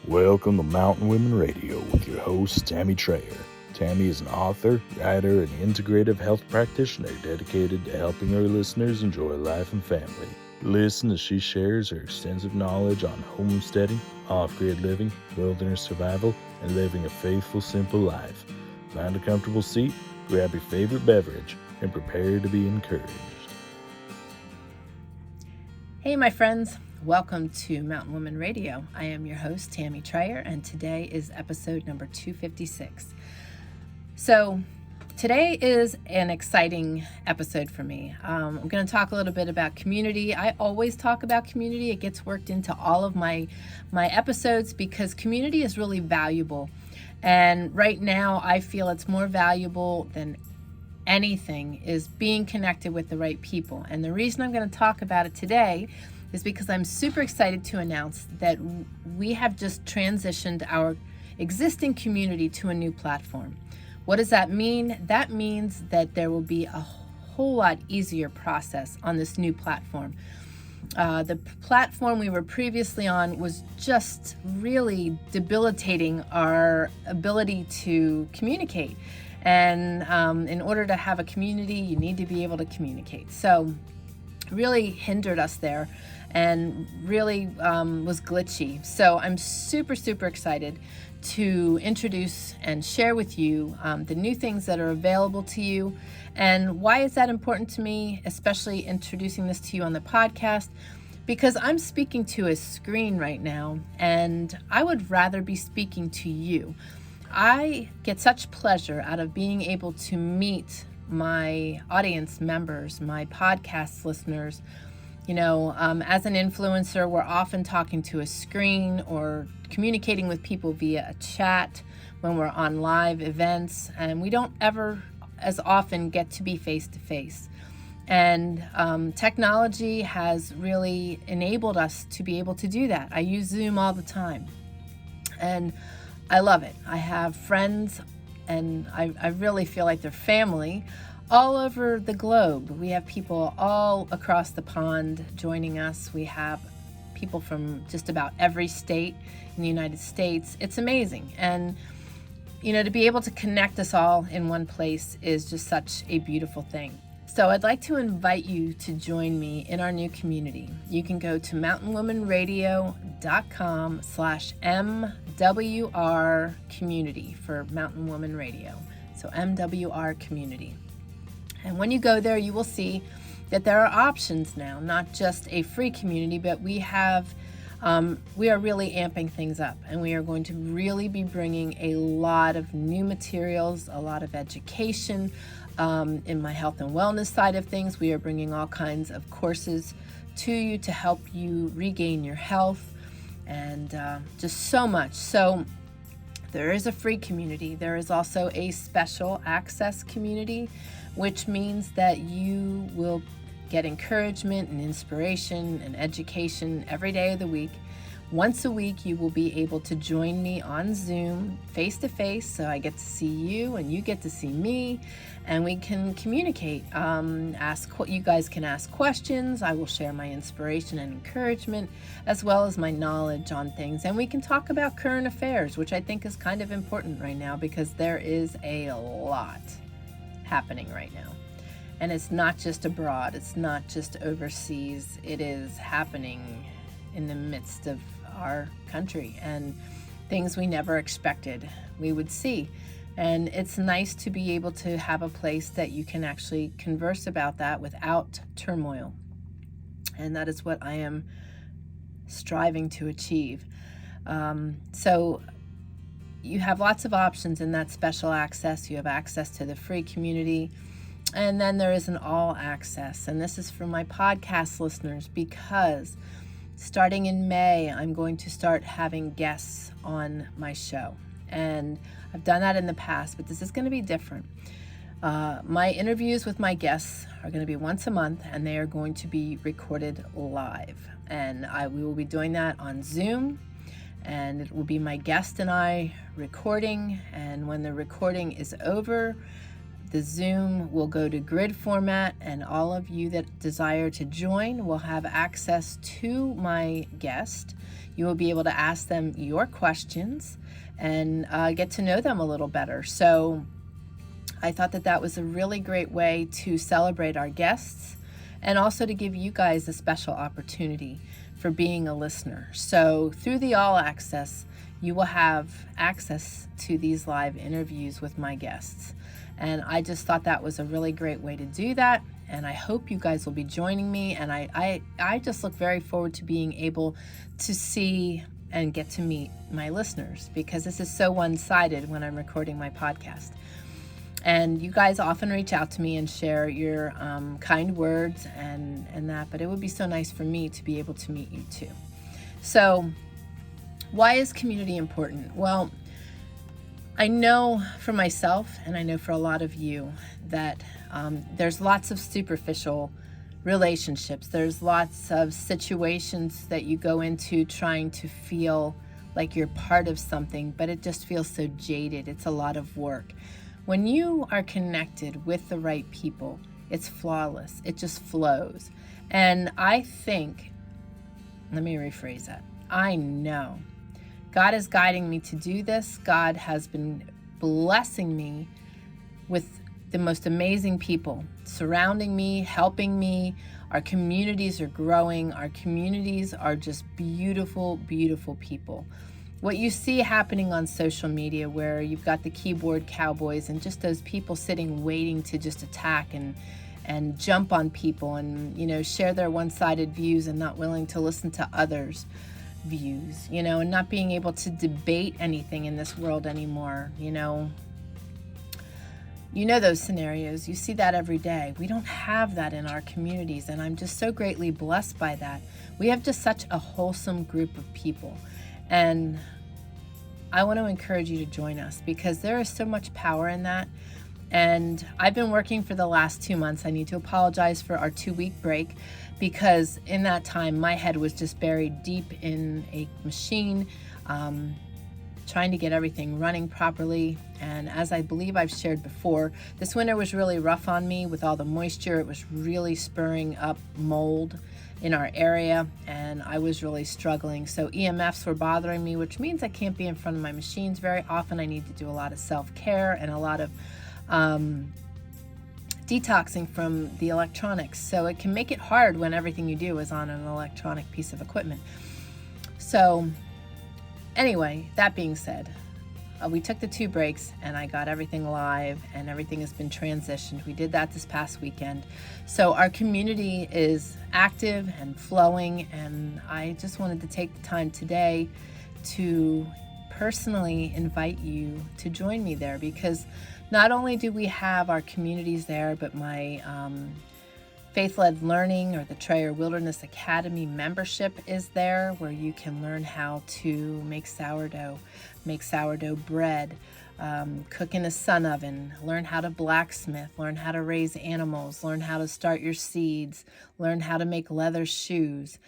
Welcome to Mountain Women Radio with your host, Tammy Trayer. Tammy is an author, writer, and integrative health practitioner dedicated to helping her listeners enjoy life and family. Listen as she shares her extensive knowledge on homesteading, off-grid living, wilderness survival, and living a faithful, simple life. Find a comfortable seat, grab your favorite beverage, and prepare to be encouraged. Hey, my friends. Welcome to Mountain Women Radio. I am your host, Tammy Trayer, and today is episode number 256. So today is an exciting episode for me. I'm going to talk a little bit about community. I always talk about community. It gets worked into all of my episodes because community is really valuable. And right now, I feel it's more valuable than anything is being connected with the right people. And the reason I'm going to talk about it today is because I'm super excited to announce that we have just transitioned our existing community to a new platform. What does that mean? That means that there will be a whole lot easier process on this new platform. The platform we were previously on was just really debilitating our ability to communicate. And in order to have a community, you need to be able to communicate. So really hindered us there and really was glitchy. So I'm super excited to introduce and share with you the new things that are available to you. And why is that important to me, especially introducing this to you on the podcast? Because I'm speaking to a screen right now, and I would rather be speaking to you. I get such pleasure out of being able to meet my audience members, my podcast listeners. You know, as an influencer, we're often talking to a screen or communicating with people via a chat when we're on live events, and we don't ever as often get to be face to face. And technology has really enabled us to be able to do that. I use Zoom all the time, and I love it. I have friends, and I really feel like they're family all over the globe. We have people all across the pond joining us. We have people from just about every state in the United States. It's amazing. And, you know, to be able to connect us all in one place is just such a beautiful thing. So I'd like to invite you to join me in our new community. You can go to mountainwomanradio.com/MWR community for Mountain Woman Radio. So MWR community. And when you go there, you will see that there are options now, not just a free community, but we are really amping things up, and we are going to really be bringing a lot of new materials, a lot of education. In my health and wellness side of things, we are bringing all kinds of courses to you to help you regain your health, and just so much. So there is a free community. There is also a special access community, which means that you will get encouragement and inspiration and education every day of the week. Once a week, you will be able to join me on Zoom face to face. So I get to see you and you get to see me, and we can communicate. You guys can ask questions. I will share my inspiration and encouragement, as well as my knowledge on things. And we can talk about current affairs, which I think is kind of important right now because there is a lot happening right now. And it's not just abroad. It's not just overseas. It is happening in the midst of our country, and things we never expected we would see. And it's nice to be able to have a place that you can actually converse about that without turmoil. And that is what I am striving to achieve. So you have lots of options in that special access. You have access to the free community, and then there is an all access. And this is for my podcast listeners, because starting in May, I'm going to start having guests on my show. And I've done that in the past, but this is going to be different. My interviews with my guests are going to be once a month, and they are going to be recorded live. And we will be doing that on Zoom, and it will be my guest and I recording. And when the recording is over, The Zoom will go to grid format, and all of you that desire to join will have access to my guest. You will be able to ask them your questions and get to know them a little better. So I thought that that was a really great way to celebrate our guests and also to give you guys a special opportunity for being a listener. So through the All Access, you will have access to these live interviews with my guests. And I just thought that was a really great way to do that. And I hope you guys will be joining me. And I just look very forward to being able to see and get to meet my listeners, because this is so one-sided when I'm recording my podcast. And you guys often reach out to me and share your kind words and that, but it would be so nice for me to be able to meet you too. So why is community important? Well, I know for myself, and I know for a lot of you, that there's lots of superficial relationships. There's lots of situations that you go into trying to feel like you're part of something, but it just feels so jaded. It's a lot of work. When you are connected with the right people, it's flawless. It just flows. And I think, let me rephrase that. I know God is guiding me to do this. God has been blessing me with the most amazing people surrounding me, helping me. Our communities are growing. Our communities are just beautiful, beautiful people. What you see happening on social media, where you've got the keyboard cowboys and just those people sitting waiting to just attack and jump on people and, share their one-sided views and not willing to listen to others' views, and not being able to debate anything in this world anymore, those scenarios. You see that every day. We don't have that in our communities, and I'm just so greatly blessed by that. We have just such a wholesome group of people. And I want to encourage you to join us, because there is so much power in that. And I've been working for the last 2 months. I need to apologize for our 2-week break, because in that time, my head was just buried deep in a machine, trying to get everything running properly. And as I believe I've shared before, this winter was really rough on me with all the moisture. It was really spurring up mold in our area, and I was really struggling. So EMFs were bothering me, which means I can't be in front of my machines very often. I need to do a lot of self-care and a lot of detoxing from the electronics. So it can make it hard when everything you do is on an electronic piece of equipment. So anyway, that being said, we took the 2 breaks and I got everything live and everything has been transitioned. We did that this past weekend. So our community is active and flowing, and I just wanted to take the time today to personally invite you to join me there, because not only do we have our communities there, but my Faith-Led Learning, or the Trayer Wilderness Academy membership, is there, where you can learn how to make sourdough bread, cook in a sun oven, learn how to blacksmith, learn how to raise animals, learn how to start your seeds, learn how to make leather shoes.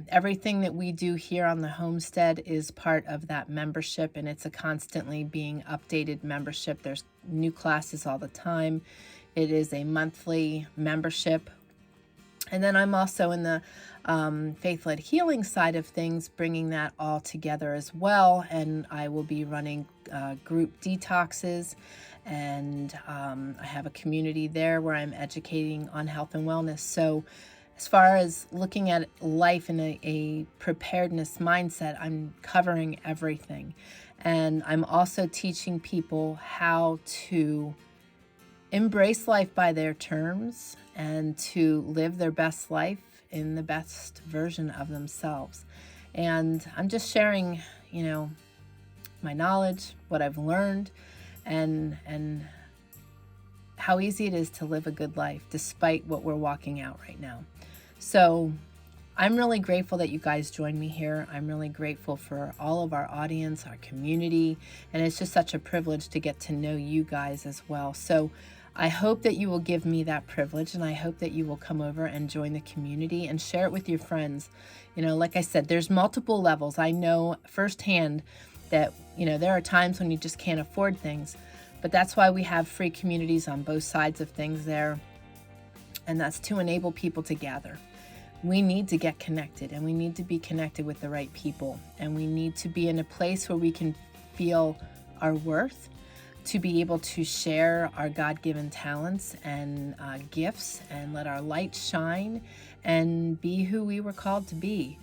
Everything that we do here on the homestead is part of that membership, and it's a constantly being updated membership. There's new classes all the time. It is a monthly membership. And then I'm also in the faith-led healing side of things, bringing that all together as well. And I will be running group detoxes, and I have a community there where I'm educating on health and wellness. So as far as looking at life in a preparedness mindset, I'm covering everything. And I'm also teaching people how to embrace life by their terms and to live their best life in the best version of themselves. And I'm just sharing, my knowledge, what I've learned, and how easy it is to live a good life despite what we're walking out right now. So I'm really grateful that you guys joined me here. I'm really grateful for all of our audience, our community, and it's just such a privilege to get to know you guys as well. So I hope that you will give me that privilege, and I hope that you will come over and join the community and share it with your friends. Like I said, there's multiple levels. I know firsthand that, there are times when you just can't afford things, But that's why we have free communities on both sides of things there. And that's to enable people to gather. We need to get connected, and we need to be connected with the right people. And we need to be in a place where we can feel our worth, to be able to share our God-given talents and gifts and let our light shine and be who we were called to be.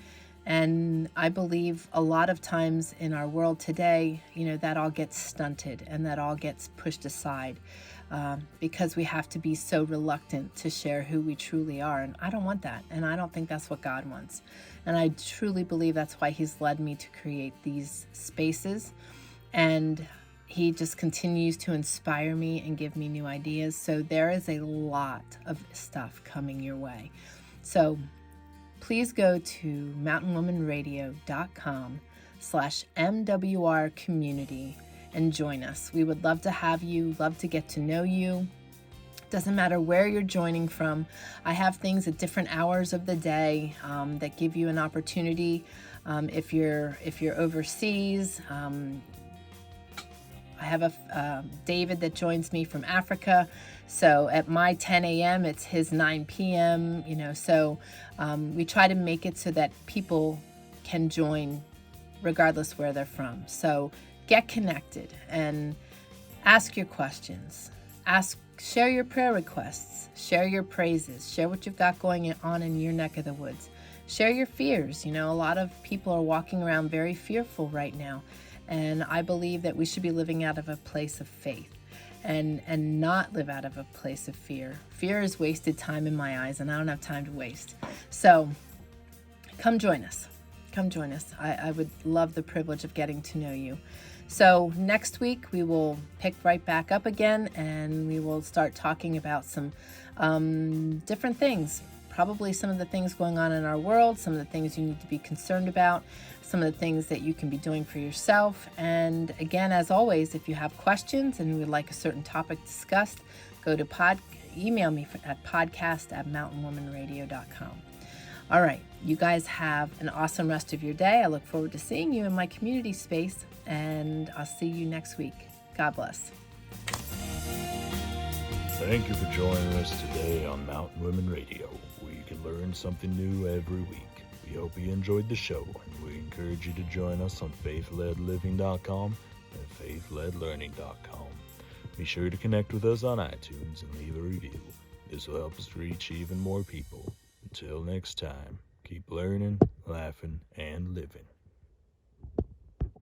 And I believe a lot of times in our world today, that all gets stunted and that all gets pushed aside because we have to be so reluctant to share who we truly are. And I don't want that. And I don't think that's what God wants. And I truly believe that's why He's led me to create these spaces. And He just continues to inspire me and give me new ideas. So there is a lot of stuff coming your way. So please go to mountainwomanradio.com/MWR community and join us. We would love to have you, love to get to know you. Doesn't matter where you're joining from. I have things at different hours of the day that give you an opportunity. If you're overseas, I have David that joins me from Africa. So at my 10 a.m., it's his 9 p.m., so we try to make it so that people can join regardless where they're from. So get connected and ask your questions. Share your prayer requests, share your praises, share what you've got going on in your neck of the woods. Share your fears. A lot of people are walking around very fearful right now. And I believe that we should be living out of a place of faith and not live out of a place of fear. Fear is wasted time in my eyes, and I don't have time to waste. So come join us. Come join us. I would love the privilege of getting to know you. So next week we will pick right back up again, and we will start talking about some different things. Probably some of the things going on in our world, some of the things you need to be concerned about, some of the things that you can be doing for yourself. And again, as always, if you have questions and would like a certain topic discussed, go to email me at podcast@mountainwomanradio.com. All right, you guys have an awesome rest of your day. I look forward to seeing you in my community space, and I'll see you next week. God bless. Thank you for joining us today on Mountain Women Radio, where you can learn something new every week. We hope you enjoyed the show, and we encourage you to join us on faithledliving.com and faithledlearning.com. Be sure to connect with us on iTunes and leave a review. This will help us reach even more people. Until next time, keep learning, laughing, and living.